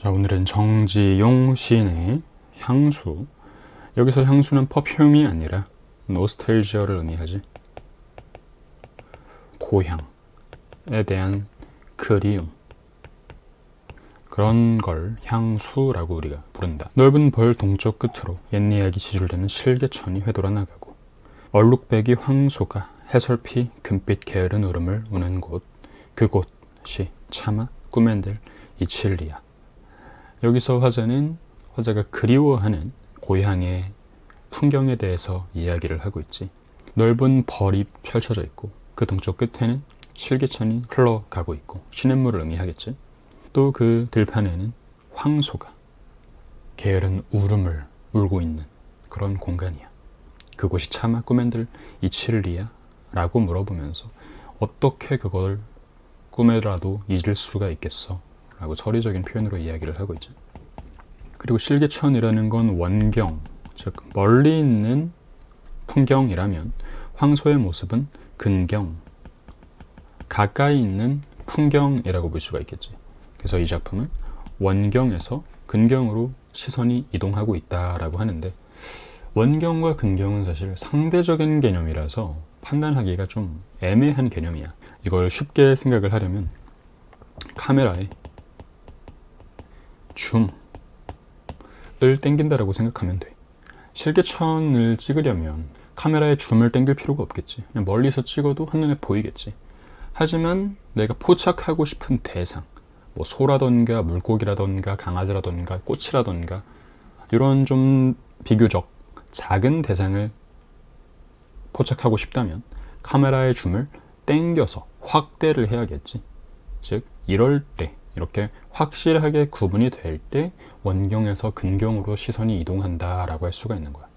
자, 오늘은 정지용 시인의 향수. 여기서 향수는 퍼퓸이 아니라 노스텔지어를 의미하지. 고향에 대한 그리움, 그런 걸 향수라고 우리가 부른다. 넓은 벌 동쪽 끝으로 옛이야기 지줄되는 실개천이 회돌아 나가고 얼룩배기 황소가 해설피 금빛 게으른 울음을 우는 곳, 그곳이 차마 꾸맨들 이칠리아. 여기서 화자가 그리워하는 고향의 풍경에 대해서 이야기를 하고 있지. 넓은 벌이 펼쳐져 있고 그 동쪽 끝에는 실개천이 흘러가고 있고 시냇물을 의미하겠지. 또 그 들판에는 황소가 게으른 울음을 울고 있는 그런 공간이야. 그곳이 차마 꿈엔들 이칠리아? 라고 물어보면서 어떻게 그걸 꿈에라도 잊을 수가 있겠어? 라고 서리적인 표현으로 이야기를 하고 있죠. 그리고 실개천이라는 건 원경, 즉 멀리 있는 풍경이라면 황소의 모습은 근경, 가까이 있는 풍경이라고 볼 수가 있겠지. 그래서 이 작품은 원경에서 근경으로 시선이 이동하고 있다라고 하는데, 원경과 근경은 사실 상대적인 개념이라서 판단하기가 좀 애매한 개념이야. 이걸 쉽게 생각을 하려면 카메라에 줌을 당긴다라고 생각하면 돼. 실개천을 찍으려면 카메라에 줌을 당길 필요가 없겠지. 그냥 멀리서 찍어도 한눈에 보이겠지. 하지만 내가 포착하고 싶은 대상, 뭐 소라던가 물고기라던가 강아지라던가 꽃이라던가 이런 좀 비교적 작은 대상을 포착하고 싶다면 카메라의 줌을 당겨서 확대를 해야겠지. 즉 이럴 때, 이렇게 확실하게 구분이 될 때 원경에서 근경으로 시선이 이동한다라고 할 수가 있는 거야.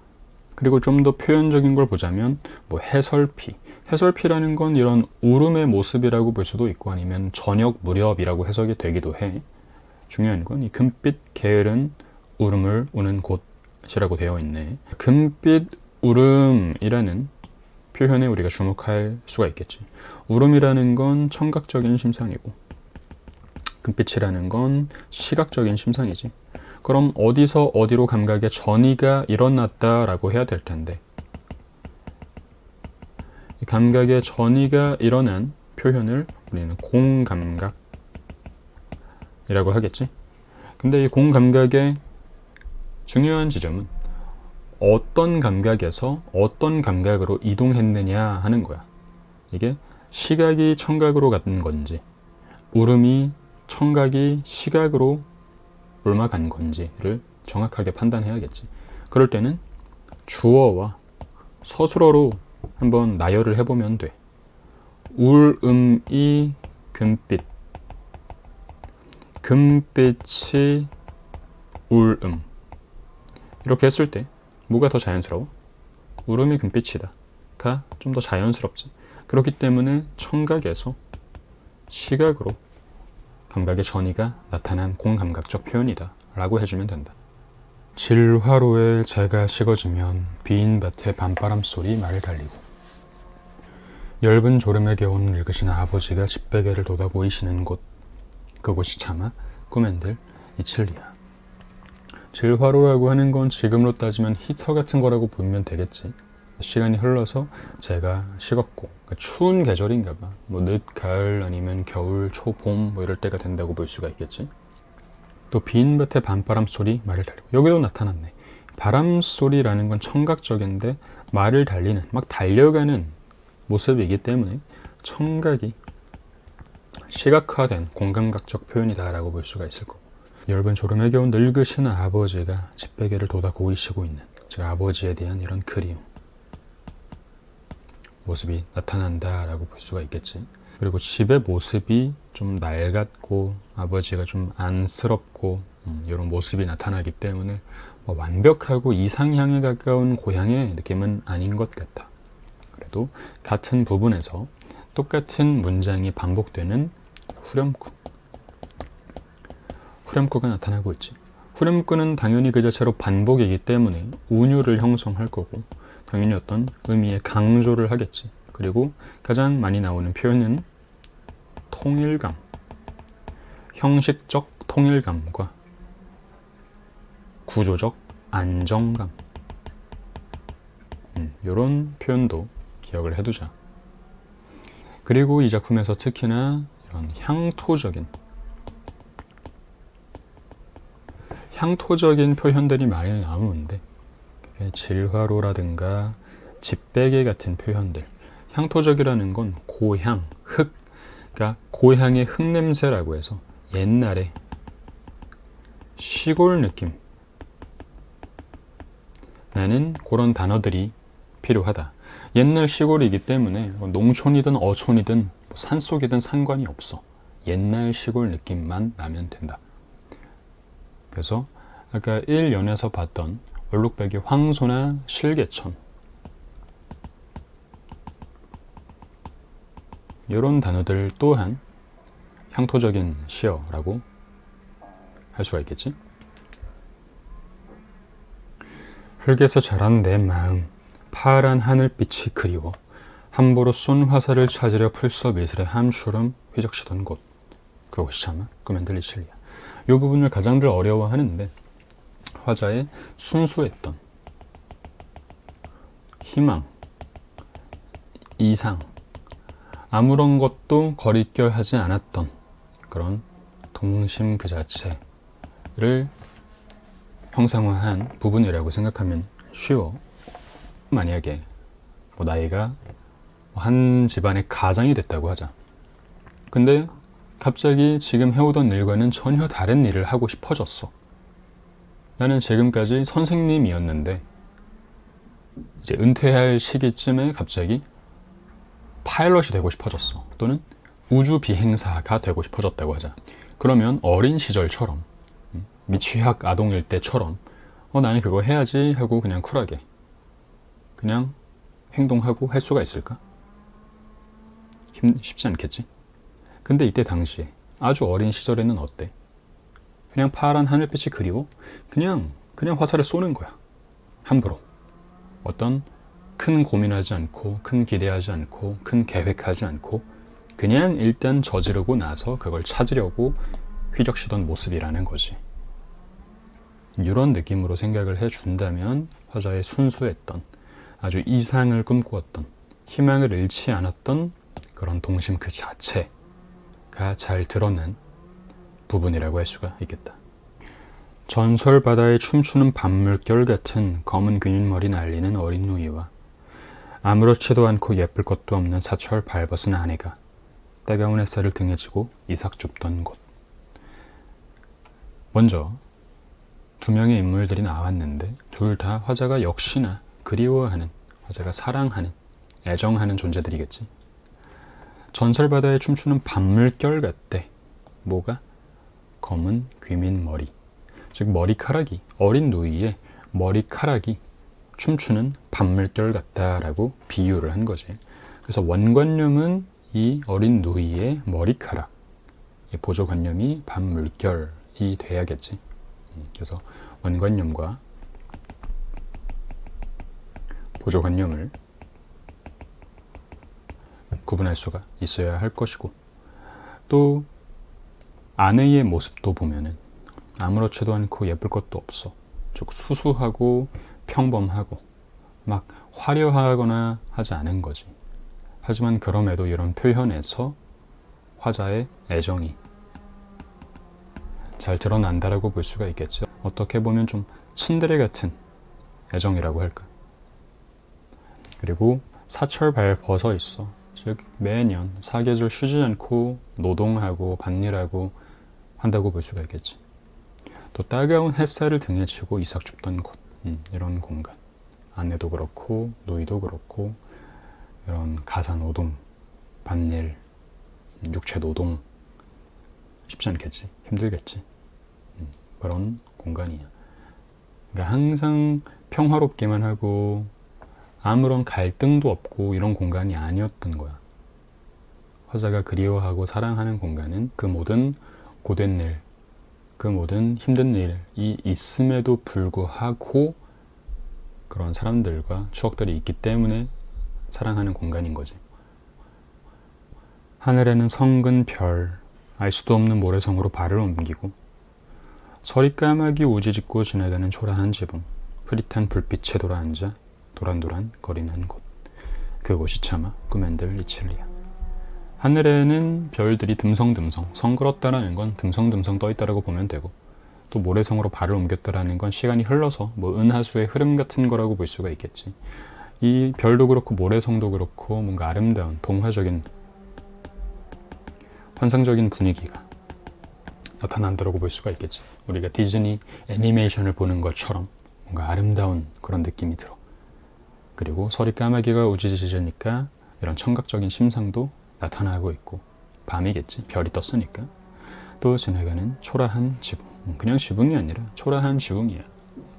그리고 좀 더 표현적인 걸 보자면 뭐 해설피라는 건 이런 울음의 모습이라고 볼 수도 있고 아니면 저녁 무렵이라고 해석이 되기도 해. 중요한 건 이 금빛 게으른 울음을 우는 곳이라고 되어 있네. 금빛 울음이라는 표현에 우리가 주목할 수가 있겠지. 울음이라는 건 청각적인 심상이고 금빛이라는 건 시각적인 심상이지. 그럼 어디서 어디로 감각의 전이가 일어났다라고 해야 될 텐데, 이 감각의 전이가 일어난 표현을 우리는 공감각이라고 하겠지. 근데 이 공감각의 중요한 지점은 어떤 감각에서 어떤 감각으로 이동했느냐 하는 거야. 이게 시각이 청각으로 가는 건지, 울음이 청각이 시각으로 옮아간 건지를 정확하게 판단해야겠지. 그럴 때는 주어와 서술어로 한번 나열을 해보면 돼. 울음이 금빛, 금빛이 울음. 이렇게 했을 때 뭐가 더 자연스러워? 울음이 금빛이다 가 좀 더 자연스럽지. 그렇기 때문에 청각에서 시각으로 감각의 전이가 나타난 공감각적 표현이다 라고 해주면 된다. 질화로에 재가 식어지면 빈 밭에 밤바람 소리 말 달리고 엷은 졸음에 겨운 늙으신 아버지가 집베개를 돋아 보이시는 곳, 그곳이 차마 꿈엔들 이칠리아. 질화로라고 하는 건 지금으로 따지면 히터 같은 거라고 보면 되겠지. 시간이 흘러서 재가 식었고, 그러니까 추운 계절인가 봐. 뭐 늦가을 아니면 겨울, 초봄 뭐 이럴 때가 된다고 볼 수가 있겠지. 또 빈 밭에 밤바람 소리 말을 달리고, 여기도 나타났네. 바람 소리라는 건 청각적인데 말을 달리는, 막 달려가는 모습이기 때문에 청각이 시각화된 공감각적 표현이다 라고 볼 수가 있을 거고, 엷은 졸음에 겨운 늙으신 아버지가 집베개를 돋아 고이시고 있는, 즉 아버지에 대한 이런 그리움 모습이 나타난다 라고 볼 수가 있겠지. 그리고 집의 모습이 좀 낡았고 아버지가 좀 안쓰럽고 이런 모습이 나타나기 때문에 뭐 완벽하고 이상향에 가까운 고향의 느낌은 아닌 것 같다. 그래도 같은 부분에서 똑같은 문장이 반복되는 후렴구가 나타나고 있지. 후렴구는 당연히 그 자체로 반복이기 때문에 운율을 형성할 거고 당연히 어떤 의미의 강조를 하겠지. 그리고 가장 많이 나오는 표현은 통일감, 형식적 통일감과 구조적 안정감. 이런 표현도 기억을 해두자. 그리고 이 작품에서 특히나 이런 향토적인 표현들이 많이 나오는데, 질화로라든가 집베개 같은 표현들. 향토적이라는 건 고향, 흙, 그러니까 고향의 흙냄새라고 해서 옛날에 시골 느낌 나는 그런 단어들이 필요하다. 옛날 시골이기 때문에 농촌이든 어촌이든 산속이든 상관이 없어. 옛날 시골 느낌만 나면 된다. 그래서 아까 1연에서 봤던 얼룩배기 황소나 실개천, 이런 단어들 또한 향토적인 시어라고 할 수가 있겠지. 흙에서 자란 내 마음, 파란 하늘빛이 그리워 함부로 쏜 화살을 찾으려 풀섭 이슬에 함추름 휘적시던 곳, 그곳이 참아 꿈엔 들리실리야. 이 부분을 가장들 어려워하는데, 화자의 순수했던 희망, 이상, 아무런 것도 거리껴하지 않았던 그런 동심 그 자체를 형상화한 부분이라고 생각하면 쉬워. 만약에 나이가 한 집안의 가장이 됐다고 하자. 근데 갑자기 지금 해오던 일과는 전혀 다른 일을 하고 싶어졌어. 나는 지금까지 선생님이었는데 이제 은퇴할 시기쯤에 갑자기 파일럿이 되고 싶어졌어. 또는 우주 비행사가 되고 싶어졌다고 하자. 그러면 어린 시절처럼, 미취학 아동일 때처럼 나는 그거 해야지 하고 그냥 쿨하게 그냥 행동하고 할 수가 있을까? 쉽지 않겠지? 근데 이때 당시에 아주 어린 시절에는 어때? 그냥 파란 하늘빛이 그리워? 그냥 화살을 쏘는 거야. 함부로. 어떤 큰 고민하지 않고, 큰 기대하지 않고, 큰 계획하지 않고, 그냥 일단 저지르고 나서 그걸 찾으려고 휘적시던 모습이라는 거지. 이런 느낌으로 생각을 해준다면 화자의 순수했던, 아주 이상을 꿈꾸었던, 희망을 잃지 않았던 그런 동심 그 자체가 잘 드러난 부분이라고 할 수가 있겠다. 전설 바다에 춤추는 밤물결 같은 검은 근육머리 날리는 어린 누이와 아무렇지도 않고 예쁠 것도 없는 사철 발벗은 아내가 따가운 햇살을 등에 지고 이삭 줍던 곳. 먼저 두 명의 인물들이 나왔는데 둘 다 화자가 역시나 그리워하는, 화자가 사랑하는, 애정하는 존재들이겠지. 전설 바다에 춤추는 밤물결 같대. 뭐가? 검은 귀민 머리. 즉 머리카락이, 어린 누이의 머리카락이 춤추는 밤물결 같다라고 비유를 한 거지. 그래서 원관념은 이 어린 누이의 머리카락, 보조관념이 밤물결이 돼야겠지. 그래서 원관념과 보조관념을 구분할 수가 있어야 할 것이고, 또 아내의 모습도 보면은 아무렇지도 않고 예쁠 것도 없어. 즉 수수하고 평범하고 막 화려하거나 하지 않은 거지. 하지만 그럼에도 이런 표현에서 화자의 애정이 잘 드러난다라고 볼 수가 있겠죠. 어떻게 보면 좀 츤데레 같은 애정이라고 할까. 그리고 사철 발벗어 있어. 즉 매년 사계절 쉬지 않고 노동하고 밭일하고 한다고 볼 수가 있겠지. 또 따가운 햇살을 등에 치고 이삭 줍던 곳, 이런 공간. 아내도 그렇고 누이도 그렇고 이런 가사 노동, 밭일, 육체 노동 쉽지 않겠지. 힘들겠지. 그런 공간이야. 그러니까 항상 평화롭게만 하고 아무런 갈등도 없고 이런 공간이 아니었던 거야. 화자가 그리워하고 사랑하는 공간은 그 모든 고된 일, 그 모든 힘든 일이 있음에도 불구하고 그런 사람들과 추억들이 있기 때문에 사랑하는 공간인 거지. 하늘에는 성근 별, 알 수도 없는 모래성으로 발을 옮기고 서리 까마귀 우지짓고 지나가는 초라한 지붕, 흐릿한 불빛에 돌아앉아 도란도란 거리는 곳. 그곳이 차마 꾸멘들 이칠리아. 하늘에는 별들이 듬성듬성, 성그렇다라는 건 듬성듬성 떠있다라고 보면 되고, 또 모래성으로 발을 옮겼다라는 건 시간이 흘러서 뭐 은하수의 흐름 같은 거라고 볼 수가 있겠지. 이 별도 그렇고 모래성도 그렇고 뭔가 아름다운 동화적인 환상적인 분위기가 나타난다라고 볼 수가 있겠지. 우리가 디즈니 애니메이션을 보는 것처럼 뭔가 아름다운 그런 느낌이 들어. 그리고 서리 까마귀가 우지지으니까 이런 청각적인 심상도 나타나고 있고, 밤이겠지. 별이 떴으니까. 또 지나가는 초라한 지붕. 그냥 지붕이 아니라 초라한 지붕이야.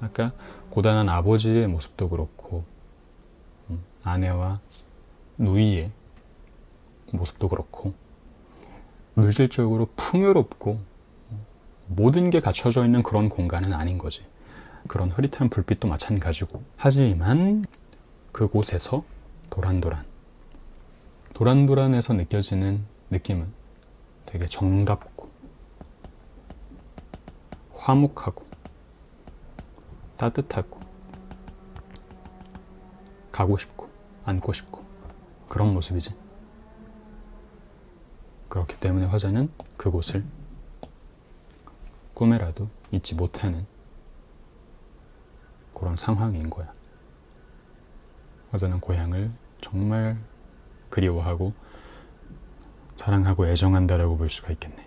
아까 고단한 아버지의 모습도 그렇고, 아내와 누이의 모습도 그렇고, 물질적으로 풍요롭고 모든 게 갖춰져 있는 그런 공간은 아닌 거지. 그런 흐릿한 불빛도 마찬가지고. 하지만 그곳에서 도란도란에서 느껴지는 느낌은 되게 정답고 화목하고 따뜻하고 가고 싶고 안고 싶고 그런 모습이지. 그렇기 때문에 화자는 그곳을 꿈에라도 잊지 못하는 그런 상황인 거야. 화자는 고향을 정말 그리워하고 사랑하고 애정한다라고 볼 수가 있겠네.